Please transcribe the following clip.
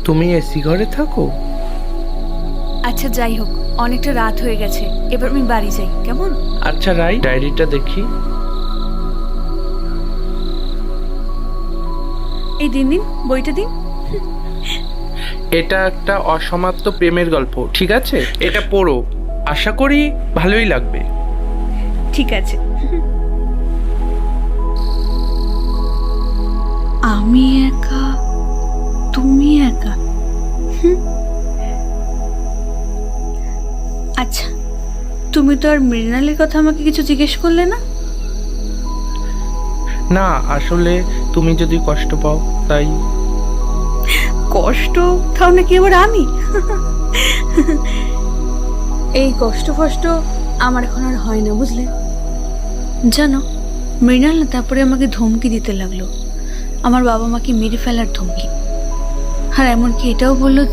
তুমি এসি ঘরে থাকো? আচ্ছা যাই হোক, অনেকটা রাত হয়ে গেছে, এবার আমি বাড়ি যাই, কেমন? আচ্ছা রাই, ডায়েরিটা দেখি। এই দিন দিন বইটা দিন। এটা একটা অসমাপ্ত প্রেমের গল্প, ঠিক আছে? এটা পড়ো, আশা করি ভালোই লাগবে। ঠিক আছে। আমি একা, তুমি একা। আচ্ছা, তুমি তো আর মৃণালের কথা আমাকে কিছু জিজ্ঞেস করলে না? না, আসলে তুমি যদি কষ্ট পাও তাই। কষ্ট তাও নাকি এবার আমি? এই কষ্ট ফষ্ট আমার এখন আর হয় না, বুঝলে? জানো, মৃণাল না তারপরে আমাকে ধমকি দিতে লাগলো, আমার বাবা মাকে মেরে ফেলার ধমকি। আর এমনকি এটাও বললো